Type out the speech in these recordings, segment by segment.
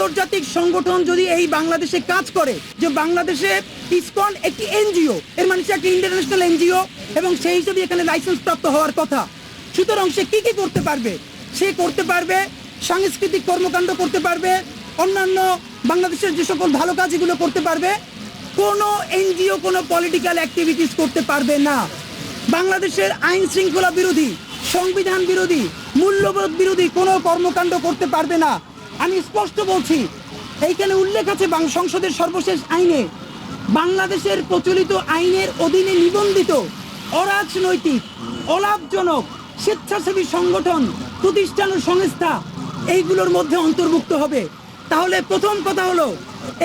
আন্তর্জাতিক সংগঠন যদি এই বাংলাদেশে কাজ করে যে বাংলাদেশে ইসকন একটি এনজিও, এর মানে সে একটি ইন্টারন্যাশনাল এনজিও এবং সেই হিসেবে এখানে লাইসেন্স প্রাপ্ত হওয়ার কথা। সুতরাং সে কি কি করতে পারবে? সে করতে পারবে সাংস্কৃতিক কর্মকাণ্ড করতে পারবে, অন্যান্য বাংলাদেশের যে সকল ভালো কাজ এগুলো করতে পারবে। কোনো এনজিও কোনো পলিটিক্যাল অ্যাক্টিভিটিস করতে পারবে না। বাংলাদেশের আইন শৃঙ্খলা বিরোধী, সংবিধান বিরোধী, মূল্যবোধ বিরোধী কোনো কর্মকাণ্ড করতে পারবে না। আমি স্পষ্ট বলছি, এইখানে উল্লেখ আছে সংসদের সর্বশেষ আইনে বাংলাদেশের প্রচলিত আইনের অধীনে নিবন্ধিত অরাজনৈতিক, অলাভজনক, স্বেচ্ছাসেবী সংগঠন, প্রতিষ্ঠান ও সংস্থা এইগুলোর মধ্যে অন্তর্ভুক্ত হবে। তাহলে প্রথম কথা হলো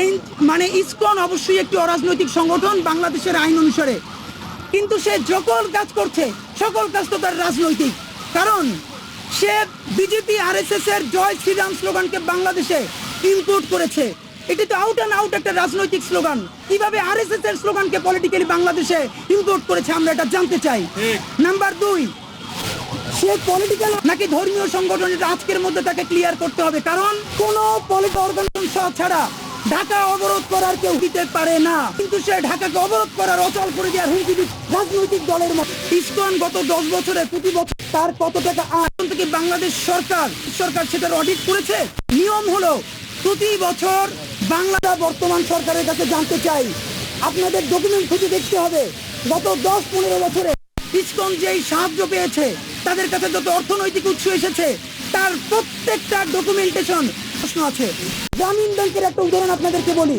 এই মানে ইসকন অবশ্যই একটি অরাজনৈতিক সংগঠন বাংলাদেশের আইন অনুসারে, কিন্তু সে সকল কাজ করছে, সকল কাজ তো তার রাজনৈতিক। কারণ সে বিজেপি আরএসএস এর জয় শ্রীরাম স্লোগানকে বাংলাদেশে ইম্পোর্ট করেছে। এটি তো আউট অ্যান্ড আউট একটা রাজনৈতিক স্লোগান। কিভাবে আরএসএস এর স্লোগানকে পলিটিক্যালি বাংলাদেশে ইম্পোর্ট করেছে আমরা এটা জানতে চাই। নাম্বার 2, সে পলিটিক্যাল নাকি ধর্মীয় সংগঠন, এটা আজকের মধ্যে তাকে ক্লিয়ার করতে হবে। কারণ কোন পলিটিক্যাল অর্গানাইজেশন ছাড়া ঢাকা অবরোধ করার কেউ দিতে পারে না, কিন্তু সে ঢাকাকে অবরোধ করার, অচল করে দেওয়ার হুমকি রাজনৈতিক দলের মতো। ইসকন গত 10 বছরে প্রতি বছর তার কত টাকা আয় থেকে বাংলাদেশ সরকার সেটার অডিট করেছে। নিয়ম হলো প্রতি বছর বাংলা বর্তমান সরকারের কাছে জানতে চাই, আপনাদের ডকুমেন্ট খুঁজে দেখতে হবে গত 10-15 বছরে ইসকন যেই সাহায্য পেয়েছে, তাদের কাছে যত অর্থনৈতিক উৎস এসেছে তার প্রত্যেকটা ডকুমেন্টেশন প্রশ্ন আছে। গ্রামীণ ব্যাংকের একটা উদাহরণ আপনাদেরকে বলি।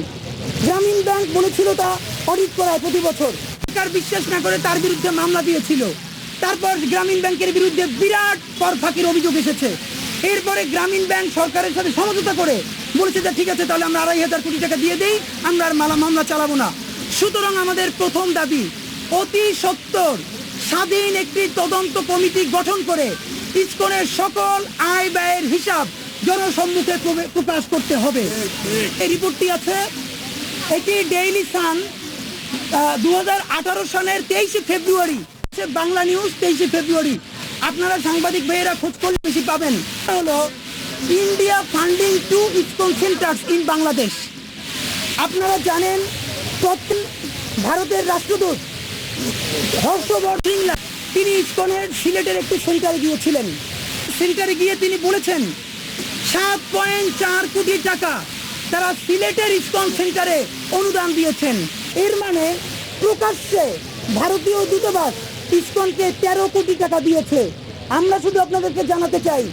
গ্রামীণ ব্যাংক বলেছিল তা অডিট করায় প্রতি বছর, সরকার বিশ্বাস না করে তার বিরুদ্ধে মামলা দিয়েছিল। তারপর গ্রামীণ ব্যাংকের বিরুদ্ধে বিরাট কর ফাঁকির অভিযোগ এসেছে। এরপরে গ্রামীণ ব্যাংক সরকারের সাথে সমঝোতা করে বলেছে যে ঠিক আছে, তাহলে আমরা 2,500 কোটি টাকা দিয়ে দেই, আমরা আর মামলা চালাবো না। সুতরাং আমাদের প্রথম দাবি, অতি সত্বর স্বাধীন একটি তদন্ত কমিটি গঠন করে ইসকনের সকল আয় ব্যয়ের হিসাব জনসম্মুখে প্রকাশ করতে হবে। এই রিপোর্টটি আছে, এটি ডেইলি সান 2018 সালের 23 ফেব্রুয়ারি, বাংলা নিউজ 23 ফেব্রুয়ারি। আপনারা সাংবাদিক ভাইয়েরা খোঁজ করলে বেশি পাবেন। হলো India funding to ISKCON centres in Bangladesh. আপনারা জানেন ভারতের রাষ্ট্রদূত হর্ষবর্ধন তিনি ইসকনের সিলেটের একটি সেন্টারে গিয়েছিলেন। সেন্টারে গিয়ে তিনি বলেছেন 7.4 কোটি টাকা তারা সিলেটের ইসকন সেন্টারে অনুদান দিয়েছেন। এর মানে প্রকাশ্যে ভারতীয় দূতাবাস ইসকনকে 13 কোটি টাকা দিয়েছে। আমরা শুধু আপনাদেরকে জানাতে চাই,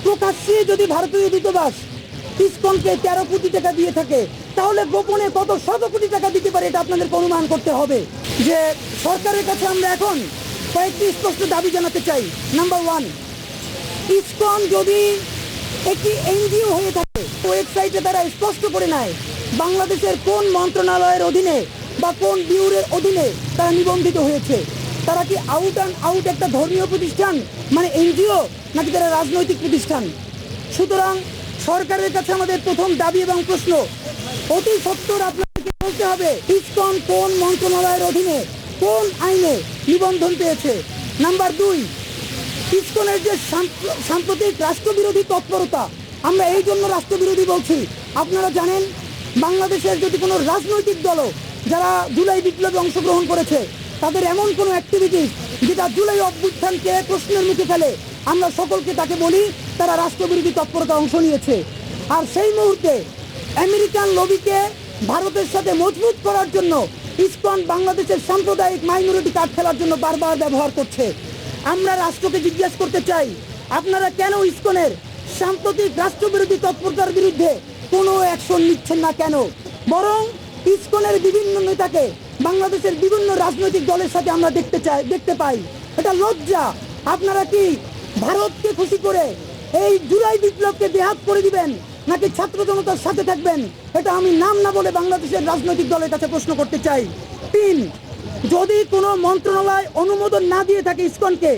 প্রকাশ্যে যদি ভারতীয় দূতাবাস ইসকনকে 13 কোটি টাকা দিয়ে থাকে, তাহলে গোপনে কত শত কোটি টাকা দিতে পারে এটা আপনাদেরকে অনুমান করতে হবে। যে সরকারের কাছে আমরা এখন কয়েকটি স্পষ্ট দাবি জানাতে চাই। নাম্বার 1, ইসকন যদি একটি এনজিও হয়ে থাকে, ওয়েবসাইটে তারা স্পষ্ট করে নেয় বাংলাদেশের কোন মন্ত্রণালয়ের অধীনে বা কোন বিউরোর অধীনে তারা নিবন্ধিত হয়েছে। তারা কি আউট অ্যান্ড আউট একটা ধর্মীয় প্রতিষ্ঠান মানে এনজিও, নাকি তারা রাজনৈতিক প্রতিষ্ঠান? সুতরাং সরকারের কাছে আমাদের প্রথম দাবি এবং প্রশ্ন, অতি সত্বর আপনাদেরকে বলতে হবে ইসকন কোন মন্ত্রণালয়ের অধীনে, কোন আইনে নিবন্ধন পেয়েছে। নাম্বার 2, ইসকনের যে সাম্প্রতিক রাষ্ট্রবিরোধী তৎপরতা, আমরা এই জন্য রাষ্ট্রবিরোধী বলছি, আপনারা জানেন বাংলাদেশের যদি কোনো রাজনৈতিক দলও যারা জুলাই বিপ্লবে অংশগ্রহণ করেছে, তাদের এমন কোনো অ্যাক্টিভিটিস যেটা জুলাই অভ্যুত্থানকে প্রশ্নের মুখে ফেলে, আমরা সকলকে তাকে বলি তারা রাষ্ট্রবিরোধী তৎপরতা অংশ নিয়েছে। আর সেই মুহূর্তে আমেরিকান লবিকে ভারতের সাথে মজবুত করার জন্য ইসকন বাংলাদেশের সাম্প্রদায়িক মাইনরিটি কার্ড খেলার জন্য বারবার ব্যবহার করছে। আমরা রাষ্ট্রকে জিজ্ঞেস করতে চাই, আপনারা কেন ইসকনের সাম্প্রতিক রাষ্ট্রবিরোধী তৎপরতার বিরুদ্ধে কোনো অ্যাকশন নিচ্ছেন না কেন? বরং ইসকনের বিভিন্ন নেতাকে বাংলাদেশের বিভিন্ন রাজনৈতিক দলের সাথে আমরা দেখতে পাই। এটা লজ্জা। আপনারা কি ভারতকে খুশি করে এই জুলাই বিপ্লবকে বেহাত করে দিবেন, নাকি ছাত্র জনতার সাথে থাকবেন? এটা আমি নাম না বলে বাংলাদেশের রাজনৈতিক দলের কাছে প্রশ্ন করতে চাই। 3, যদি কোনো মন্ত্রণালয় অনুমোদন না দিয়ে থাকে ইসকনকে,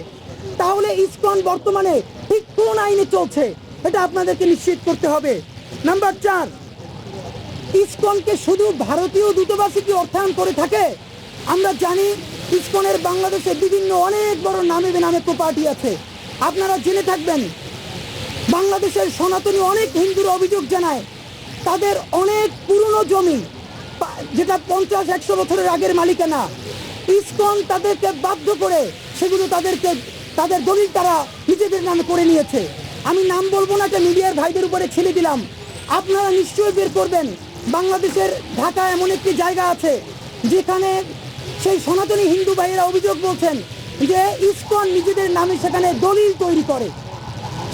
তাহলে ইসকন বর্তমানে ঠিক কোন আইনে চলছে এটা আপনাদেরকে নিশ্চিত করতে হবে। নাম্বার 4, ইসকনকে শুধু ভারতীয় দূতাবাসই কি অর্থায়ন করে থাকে? আমরা জানি ইসকনের বাংলাদেশে বিভিন্ন অনেক বড় নামে বেনামে প্রপার্টি আছে। আপনারা জেনে থাকবেন বাংলাদেশের সনাতনী অনেক হিন্দুরা অভিযোগ জানায় তাদের অনেক পুরনো জমি, যেটা 50-100 বছরের আগের মালিকানা, ইসকন তাদেরকে বাধ্য করে সেগুলো তাদের দলিল তারা নিজেদের নামে করে নিয়েছে। আমি নাম বলবো না, একটা মিডিয়ার ভাইদের উপরে ছেড়ে দিলাম। আপনারা নিশ্চয়ই বের করবেন, বাংলাদেশের ঢাকা এমন একটি জায়গা আছে যেখানে সেই সনাতনী হিন্দু ভাইয়েরা অভিযোগ বলছেন যে ইসকন নিজেদের নামে সেখানে দলিল তৈরি করে।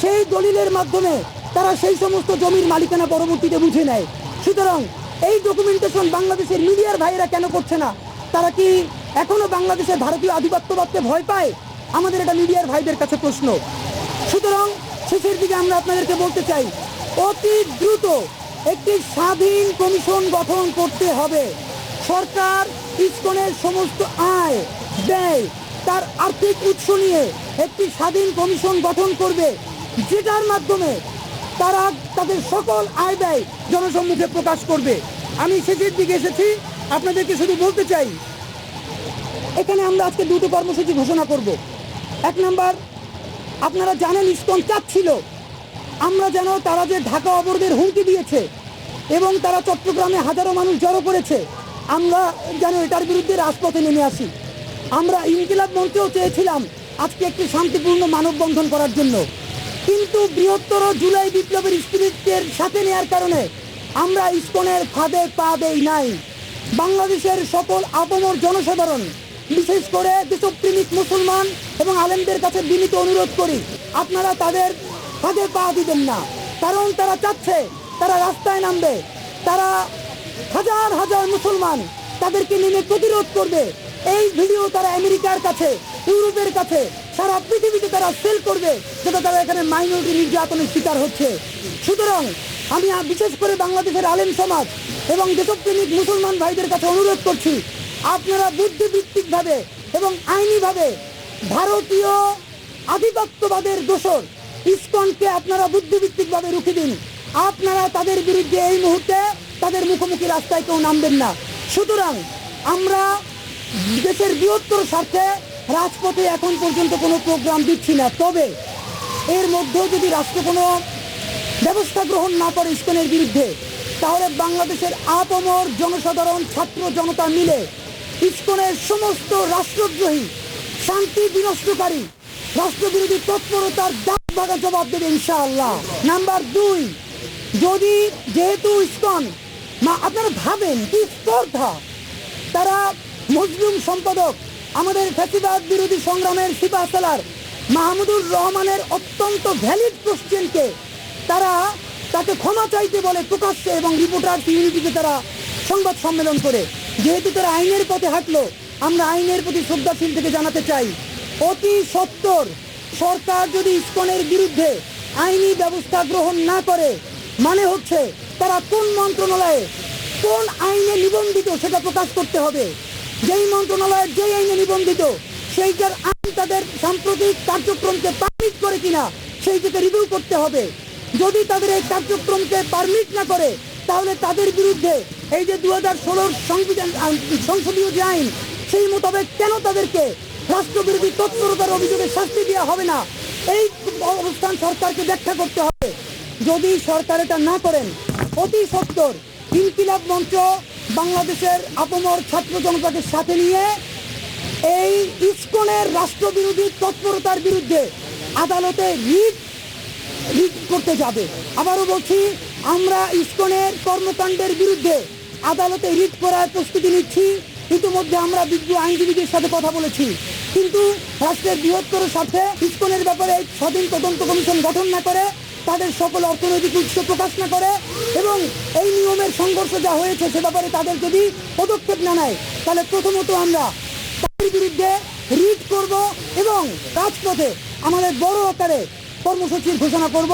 সেই দলিলের মাধ্যমে তারা সেই সমস্ত জমির মালিকানা পরবর্তীতে বুঝে নেয়। সুতরাং এই ডকুমেন্টেশন বাংলাদেশের মিডিয়ার ভাইয়েরা কেন করছে না? তারা কি এখনো বাংলাদেশের ভারতীয় আধিপত্যবাদকে ভয় পায়? আমাদের এটা মিডিয়ার ভাইদের কাছে প্রশ্ন। সুতরাং শেষের দিকে আমরা আপনাদেরকে বলতে চাই, অতি দ্রুত একটি স্বাধীন কমিশন গঠন করতে হবে। সরকার ইসকনের সমস্ত আয় ব্যয় তার আর্থিক উৎস নিয়ে একটি স্বাধীন কমিশন গঠন করবে, যেটার মাধ্যমে তারা তাদের সকল আয় ব্যয় জনসম্মুখে প্রকাশ করবে। আমি শেষের দিকে এসেছি, আপনাদেরকে শুধু বলতে চাই, এখানে আমরা আজকে দুটো কর্মসূচি ঘোষণা করব। 1 নাম্বার, আপনারা জানেন ইসকন চাচ্ছিল আমরা যেন তারা যে ঢাকা অবরোধের হুমকি দিয়েছে এবং তারা চট্টগ্রামে হাজারো মানুষ জড়ো করেছে, আমরা যেন এটার বিরুদ্ধে রাজপথে নেমে আসি। আমরা ইনকিলাব মঞ্চেও চেয়েছিলাম আজকে একটি শান্তিপূর্ণ মানববন্ধন করার জন্য, কিন্তু বৃহত্তর জুলাই বিপ্লবের স্পিরিটের সাথে নেওয়ার কারণে আমরা ইসকনের ফাঁদে পা দেই নাই। বাংলাদেশের সকল আপামর জনসাধারণ, বিশেষ করে দেশপ্রেমিক মুসলমান এবং আলেমদের কাছে বিনীত অনুরোধ করি, আপনারা তাদের ফাঁদে পা দিবেন না। কারণ তারা চাচ্ছে তারা রাস্তায় নামবে, তারা হাজার হাজার মুসলমান তাদেরকে নেমে প্রতিরোধ করবে। এই ভিডিও তারা আমেরিকার কাছে, ইউরোপের কাছে, সারা পৃথিবীতে তারা সেল করবে, যেটা তারা এখানে মাইনরিটি নির্যাতনের শিকার হচ্ছে। সুতরাং আমি বিশেষ করে বাংলাদেশের আলেম সমাজ এবং দেশপ্রেমিক মুসলমান ভাইদের কাছে অনুরোধ করছি, আপনারা বুদ্ধিভিত্তিকভাবে এবং আইনিভাবে ভারতীয় আধিপত্যবাদের দোসর ইসকনকে আপনারা বুদ্ধিভিত্তিকভাবে রুখে দিন। আপনারা তাদের বিরুদ্ধে এই মুহূর্তে তাদের মুখোমুখি রাস্তায় কেউ নামবেন না। সুতরাং আমরা দেশের বৃহত্তর স্বার্থে রাজপথে এখন পর্যন্ত কোনো প্রোগ্রাম দিচ্ছি না। তবে এর মধ্যেও যদি রাষ্ট্র কোনো ব্যবস্থা গ্রহণ না করে ইসকনের বিরুদ্ধে, তাহলে বাংলাদেশের আপামর জনসাধারণ, ছাত্র জনতা মিলে ইসকনের সমস্ত রাষ্ট্রদ্রোহী, শান্তি বিনষ্টকারী, রাষ্ট্রবিরোধী তৎপরতার দাগ ভাগা জবাব দেবে ইনশাআল্লাহ। নাম্বার 2, যদি যেহেতু ইসকন, আপনারা ভাবেন কি স্পর্ধা, তারা মজলুম সম্পাদক আমাদের ফ্যাসিবাদ বিরোধী সংগ্রামের সিপাহসালার মাহমুদুর রহমানের অত্যন্ত ভ্যালিড কোশ্চেনকে তাকে ক্ষমা চাইতে বলে প্রকাশ্যে, এবং রিপোর্টার ইউনিটিতে তারা সংবাদ সম্মেলন করে। যেহেতু তারা আইনের পথে হাঁটলো, আমরা আইনের প্রতি শ্রদ্ধাশীল থেকে জানাতে চাই, অতি সত্বর সরকার যদি ইসকনের বিরুদ্ধে আইনি ব্যবস্থা গ্রহণ না করে, মানে হচ্ছে তারা কোন মন্ত্রণালয়ে কোন আইনে নিবন্ধিত সেটা প্রকাশ করতে হবে। যেই মন্ত্রণালয়ের যেই আইনে নিবন্ধিত, সেইটার আইন তাদের সাম্প্রতিক কার্যক্রমকে পারমিট করে কিনা সেইটাকে রিভিউ করতে হবে। যদি তাদের এই কার্যক্রমকে পারমিট না করে, তাহলে তাদের বিরুদ্ধে এই যে 2016 সংসদীয় যে আইন, সেই মোতাবেক কেন তাদেরকে রাষ্ট্রবিরোধী তৎপরতার অভিযোগে শাস্তি দেওয়া হবে না, এই অবস্থান সরকারকে ব্যাখ্যা করতে হবে। যদি সরকার এটা না করেন, অতি সত্বর ইনকিলাব মঞ্চ বাংলাদেশের আপামর ছাত্র জনতাকে সাথে নিয়ে এই ইসকনের রাষ্ট্রবিরোধী তৎপরতার বিরুদ্ধে আদালতে রিট করতে যাবে। আবারও বলছি, আমরা ইসকনের কর্মকাণ্ডের বিরুদ্ধে আদালতে রিট করার প্রস্তুতি নিচ্ছি। ইতিমধ্যে আমরা বিজ্ঞ আইনজীবীদের সাথে কথা বলেছি, কিন্তু রাষ্ট্রের বৃহত্তর স্বার্থে ইসকনের ব্যাপারে স্বাধীন তদন্ত কমিশন গঠন না করে, তাদের সকল অর্থনৈতিক উৎস প্রকাশ না করে এবং এই নিয়মের সংঘর্ষ যা হয়েছে সে ব্যাপারে তাদের যদি পদক্ষেপ না নেয়, তাহলে প্রথমত আমরা তাদের বিরুদ্ধে রিট করব এবং রাজপথে আমাদের বড় আকারে কর্মসূচির ঘোষণা করব।